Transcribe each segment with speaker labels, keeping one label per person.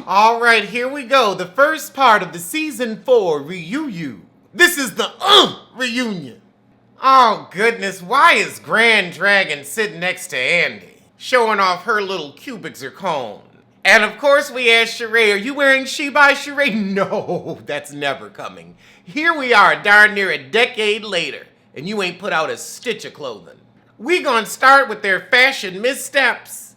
Speaker 1: All right, here we go. The first part of the season 4 reunion. This is the reunion. Oh goodness, why is Grand Dragon sitting next to Andy, showing off her little cubic zircon? And of course we asked Sheree, are you wearing She by Sheree? No, that's never coming. Here we are, darn near a decade later, and you ain't put out a stitch of clothing. We gonna start with their fashion missteps.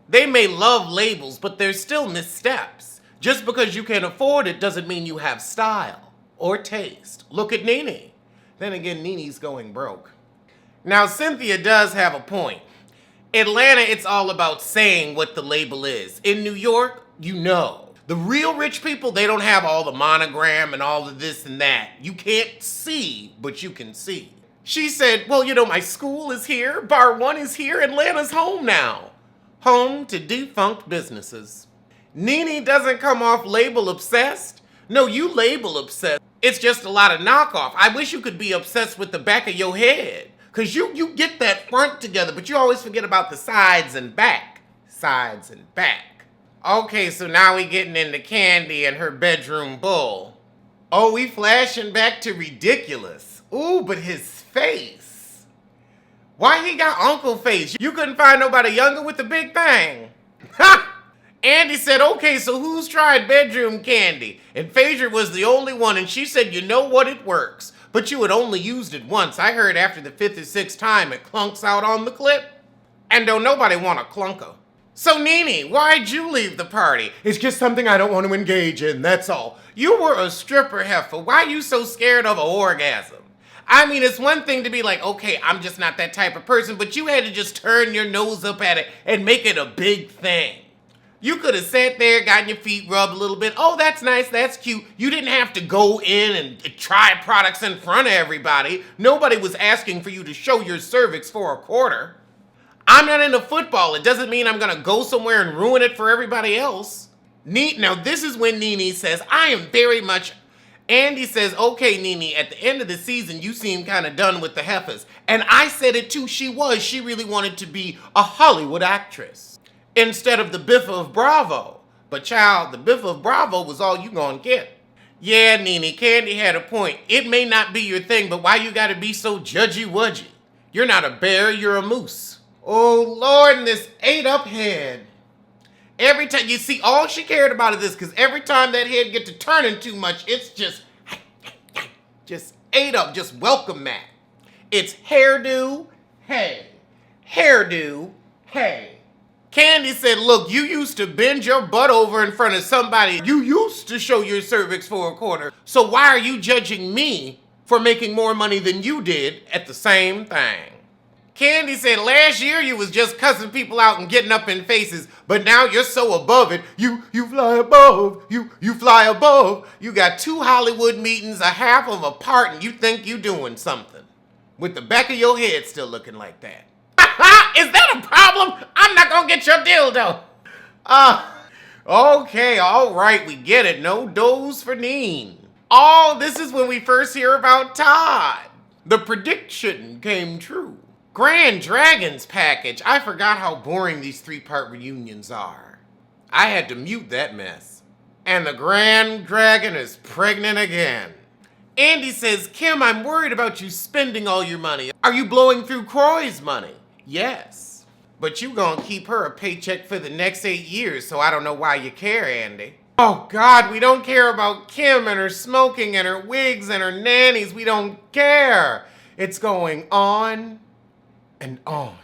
Speaker 1: They may love labels, but they're still missteps. Just because you can afford it doesn't mean you have style or taste. Look at Nene. Then again, Nene's going broke. Now, Cynthia does have a point. Atlanta, it's all about saying what the label is. In New York, you know. The real rich people, they don't have all the monogram and all of this and that. You can't see, but you can see. She said, well, you know, my school is here, Bar 1 is here, Atlanta's home now. Home to defunct businesses. Nene doesn't come off label obsessed. No, you label obsessed. It's just a lot of knockoff. I wish you could be obsessed with the back of your head. Because you get that front together, but you always forget about the sides and back. Sides and back. Okay, so now we getting into Candy and her bedroom bull. Oh, we flashing back to ridiculous. Ooh, but his face. Why he got uncle face? You couldn't find nobody younger with the big bang. Ha! Andy said, okay, so who's tried bedroom candy? And Phaedra was the only one, and she said, you know what, it works. But you had only used it once. I heard after the 5th or 6th time it clunks out on the clip. And don't nobody want a clunker. So Nene, why'd you leave the party? It's just something I don't want to engage in, that's all. You were a stripper heifer. Why you so scared of an orgasm? I mean, it's one thing to be like, okay, I'm just not that type of person, but you had to just turn your nose up at it and make it a big thing. You could have sat there, gotten your feet rubbed a little bit. Oh, that's nice, that's cute. You didn't have to go in and try products in front of everybody. Nobody was asking for you to show your cervix for a quarter. I'm not into football. It doesn't mean I'm going to go somewhere and ruin it for everybody else. Now, this is when Nene says, I am very much... Andy says, okay, Nene, at the end of the season, you seem kind of done with the heifers. And I said it too, she was. She really wanted to be a Hollywood actress instead of the Biffa of Bravo. But child, the Biffa of Bravo was all you gonna get. Yeah, Nene, Candy had a point. It may not be your thing, but why you gotta be so judgy-wudgy? You're not a bear, you're a moose. Oh, Lord, and this ate-up head. Every time, you see, all she cared about is this, because every time that head get to turning too much, it's just ate up, just welcome mat. It's hairdo, hey. Hairdo, hey. Candy said, look, you used to bend your butt over in front of somebody. You used to show your cervix for a quarter. So why are you judging me for making more money than you did at the same thing? Candy said last year you was just cussing people out and getting up in faces, but now you're so above it. You fly above, you fly above. You got 2 Hollywood meetings, a half of apart, and you think you doing something. With the back of your head still looking like that. Is that a problem? I'm not gonna get your dildo. Okay, all right, we get it. No dose for Nene. Oh, this is when we first hear about Todd. The prediction came true. Grand Dragon's package. I forgot how boring these 3-part reunions are. I had to mute that mess. And the Grand Dragon is pregnant again. Andy says, Kim, I'm worried about you spending all your money. Are you blowing through Croy's money? Yes. But you gonna keep her a paycheck for the next 8 years, so I don't know why you care, Andy. Oh God, we don't care about Kim and her smoking and her wigs and her nannies. We don't care. It's going on and on.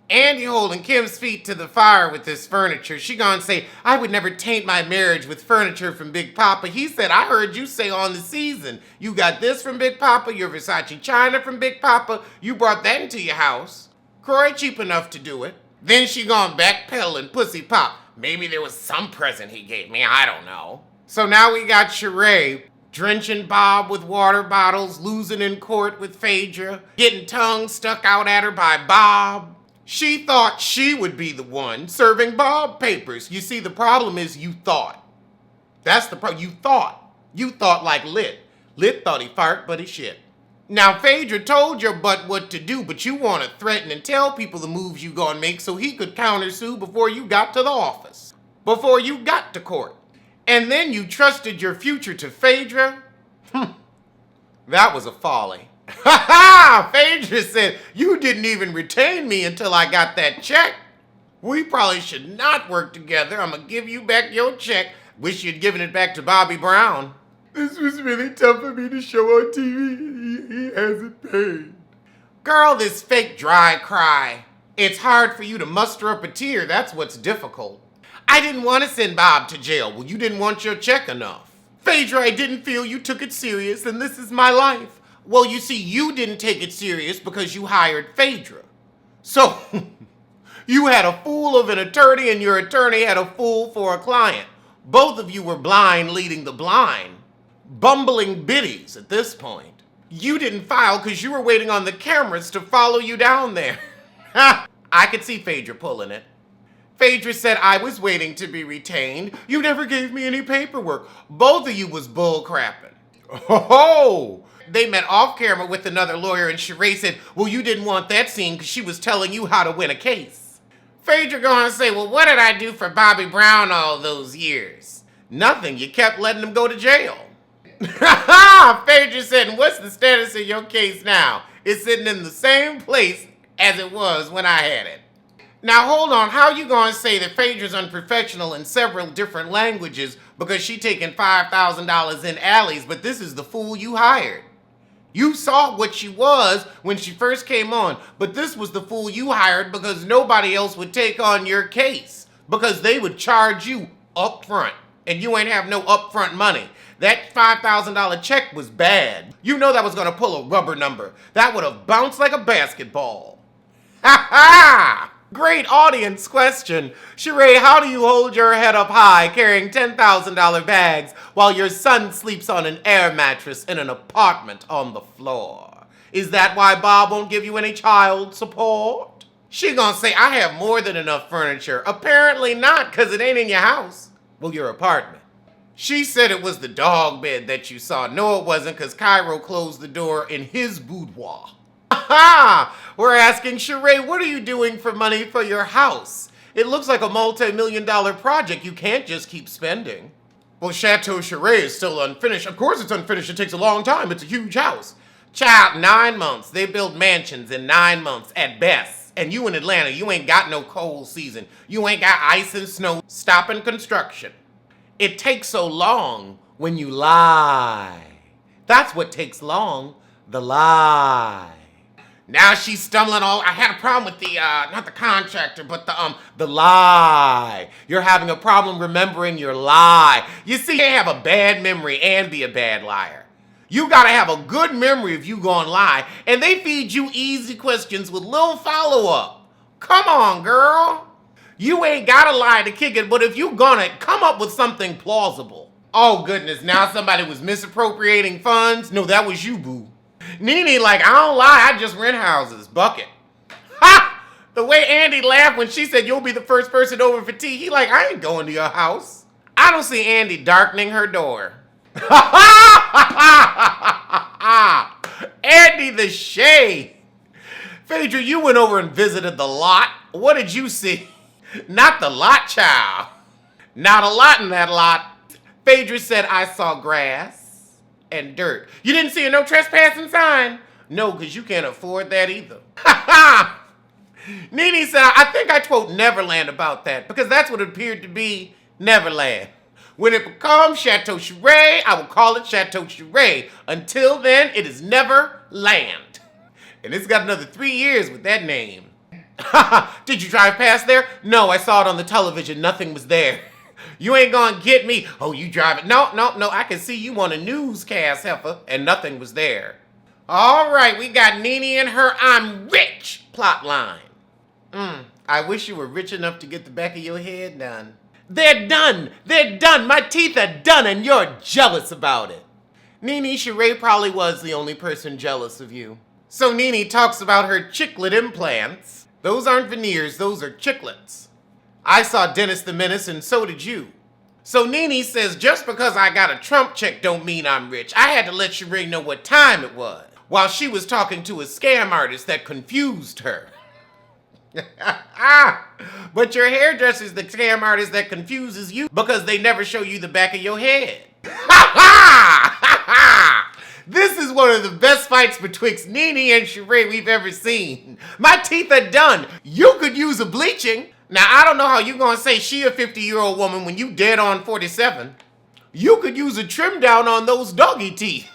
Speaker 1: Andy holding Kim's feet to the fire with this furniture. She gonna say, I would never taint my marriage with furniture from Big Papa. He said, I heard you say on the season, you got this from Big Papa, your Versace China from Big Papa. You brought that into your house. Croy cheap enough to do it. Then she gone backpedal and pussy pop. Maybe there was some present he gave me, I don't know. So now we got Sheree drenching Bob with water bottles, losing in court with Phaedra, getting tongue stuck out at her by Bob. She thought she would be the one serving Bob papers. You see, the problem is you thought. That's the problem. You thought. You thought like Lit. Lit thought he fart, but he shit. Now, Phaedra told your butt what to do, but you want to threaten and tell people the moves you gonna make so he could countersue before you got to the office. Before you got to court. And then you trusted your future to Phaedra? That was a folly. Ha ha! Phaedra said, you didn't even retain me until I got that check. We probably should not work together. I'm gonna give you back your check. Wish you'd given it back to Bobby Brown. This was really tough for me to show on TV. He hasn't paid. Girl, this fake dry cry. It's hard for you to muster up a tear. That's what's difficult. I didn't want to send Bob to jail. Well, you didn't want your check enough. Phaedra, I didn't feel you took it serious, and this is my life. Well, you see, you didn't take it serious because you hired Phaedra. So, you had a fool of an attorney, and your attorney had a fool for a client. Both of you were blind leading the blind. Bumbling biddies at this point. You didn't file because you were waiting on the cameras to follow you down there. I could see Phaedra pulling it. Phaedra said I was waiting to be retained. You never gave me any paperwork. Both of you was bull crapping. Oh! They met off camera with another lawyer and Sheree said, well, you didn't want that scene because she was telling you how to win a case. Phaedra going to say, well, what did I do for Bobby Brown all those years? Nothing. You kept letting him go to jail. Phaedra said, and what's the status of your case now? It's sitting in the same place as it was when I had it. Now hold on, how you gonna say that Phaedra's unprofessional in several different languages because she taking $5,000 in alleys, but this is the fool you hired? You saw what she was when she first came on, but this was the fool you hired because nobody else would take on your case because they would charge you up front, and you ain't have no upfront money. That $5,000 check was bad. You know that was gonna pull a rubber number. That would have bounced like a basketball. Ha ha! Great audience question. Sheree, how do you hold your head up high carrying $10,000 bags while your son sleeps on an air mattress in an apartment on the floor? Is that why Bob won't give you any child support? She gonna say, I have more than enough furniture. Apparently not, because it ain't in your house. Well, your apartment. She said it was the dog bed that you saw. No, it wasn't, because Cairo closed the door in his boudoir. Aha! We're asking Sheree, what are you doing for money for your house? It looks like a multi-million-dollar project. You can't just keep spending. Well, Chateau Sheree is still unfinished. Of course it's unfinished. It takes a long time. It's a huge house. Child, 9 months. They build mansions in 9 months at best. And you in Atlanta, you ain't got no cold season. You ain't got ice and snow stopping construction. It takes so long when you lie. That's what takes long, the lie. Now she's stumbling all. I had a problem with the, not the contractor, but the lie. You're having a problem remembering your lie. You see, you can't have a bad memory and be a bad liar. You gotta have a good memory if you gonna lie. And they feed you easy questions with little follow-up. Come on, girl. You ain't gotta lie to kick it, but if you gonna, come up with something plausible. Oh goodness, now somebody was misappropriating funds? No, that was you, boo. Nene like, I don't lie, I just rent houses. Bucket. Ha! The way Andy laughed when she said you'll be the first person over for tea, he like, I ain't going to your house. I don't see Andy darkening her door. Andy the shade. Phaedra, you went over and visited the lot. What did you see? Not the lot, child. Not a lot in that lot. Phaedra said, I saw grass and dirt. You didn't see a no trespassing sign? No, because you can't afford that either. Nene said, I think I quote Neverland about that, because that's what it appeared to be, Neverland. When it becomes Chateau Sheree, I will call it Chateau Sheree. Until then, it is Neverland. And it's got another 3 years with that name. Did you drive past there? No, I saw it on the television. Nothing was there. You ain't gonna get me. Oh, you drive it. No. I can see you on a newscast, heifer, and nothing was there. All right, we got Nene and her I'm rich plot line. I wish you were rich enough to get the back of your head done. They're done. They're done. My teeth are done, and you're jealous about it. Nene, Sheree probably was the only person jealous of you. So Nene talks about her chiclet implants. Those aren't veneers, those are chiclets. I saw Dennis the Menace, and so did you. So Nene says, just because I got a Trump check don't mean I'm rich. I had to let Sheree know what time it was, while she was talking to a scam artist that confused her. But your hairdresser's the scam artist that confuses you because they never show you the back of your head. This is one of the best fights betwixt Nene and Sheree we've ever seen. My teeth are done. You could use a bleaching. Now, I don't know how you gonna say she a 50-year-old woman when you dead on 47. You could use a trim down on those doggy teeth.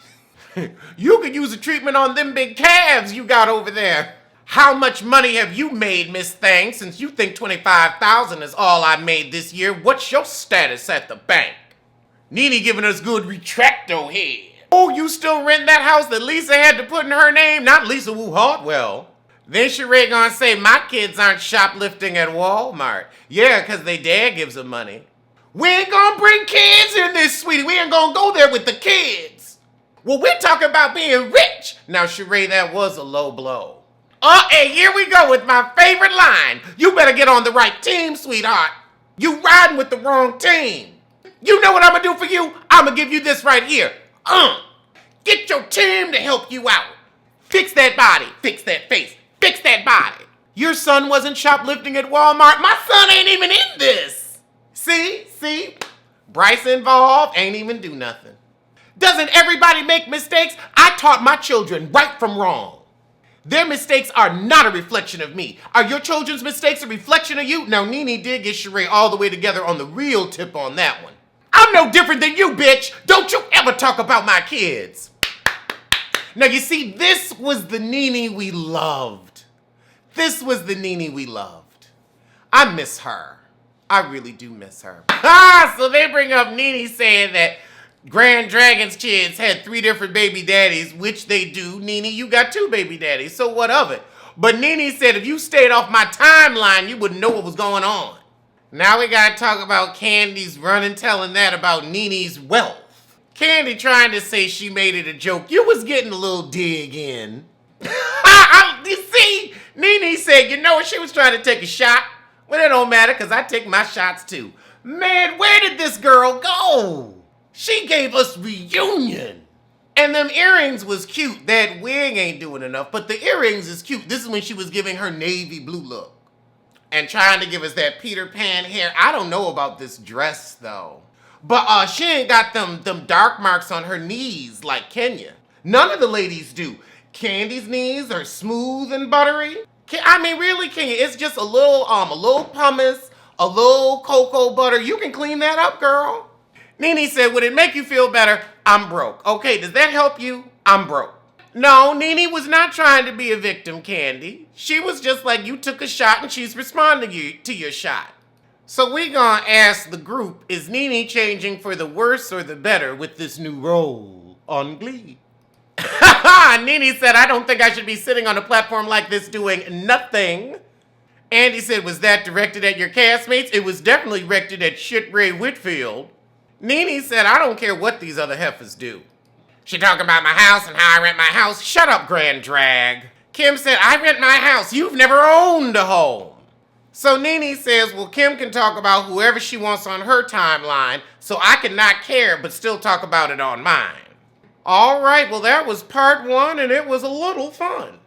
Speaker 1: You could use a treatment on them big calves you got over there. How much money have you made, Miss Thang, since you think $25,000 is all I made this year? What's your status at the bank? Nene giving us good retracto head. Oh, you still rent that house that Lisa had to put in her name? Not Lisa Wu Hartwell. Then Sheree gonna say my kids aren't shoplifting at Walmart. Yeah, because they dad gives them money. We ain't gonna bring kids in this, sweetie. We ain't gonna go there with the kids. Well, we're talking about being rich. Now, Sheree, that was a low blow. Hey, here we go with my favorite line. You better get on the right team, sweetheart. You riding with the wrong team. You know what I'm gonna do for you? I'm gonna give you this right here. Get your team to help you out. Fix that body. Fix that face. Fix that body. Your son wasn't shoplifting at Walmart. My son ain't even in this. See? Bryce involved ain't even do nothing. Doesn't everybody make mistakes? I taught my children right from wrong. Their mistakes are not a reflection of me. Are your children's mistakes a reflection of you? Now, Nene did get Sheree all the way together on the real tip on that one. I'm no different than you, bitch. Don't you ever talk about my kids. Now, you see, this was the Nene we loved. This was the Nene we loved. I miss her. I really do miss her. So they bring up Nene saying that Grand Dragon's kids had 3 different baby daddies, which they do. Nene, you got 2 baby daddies, so what of it? But Nene said if you stayed off my timeline, you wouldn't know what was going on. Now we gotta talk about Candy's running telling that about Nene's wealth. Candy trying to say she made it a joke. You was getting a little dig in. You see, Nene said, you know what, she was trying to take a shot. Well, it don't matter, because I take my shots too. Man, where did this girl go? She gave us reunion. And them earrings was cute. That wig ain't doing enough, but the earrings is cute. This is when she was giving her navy blue look. And trying to give us that Peter Pan hair. I don't know about this dress, though. But she ain't got them dark marks on her knees like Kenya. None of the ladies do. Candy's knees are smooth and buttery. I mean, really, Kenya, it's just a little pumice, a little cocoa butter. You can clean that up, girl. Nene said, would it make you feel better? I'm broke. Okay, does that help you? I'm broke. No, Nene was not trying to be a victim, Candy. She was just like, you took a shot and she's responding to your shot. So we gonna ask the group, is Nene changing for the worse or the better with this new role on Glee? Nene said, I don't think I should be sitting on a platform like this doing nothing. Andy said, was that directed at your castmates? It was definitely directed at shit Ray Whitfield. Nene said, I don't care what these other heifers do. She talking about my house and how I rent my house. Shut up, Grand Drag. Kim said, I rent my house. You've never owned a home. So Nene says, well, Kim can talk about whoever she wants on her timeline, so I can not care but still talk about it on mine. All right, well, that was part 1, and it was a little fun.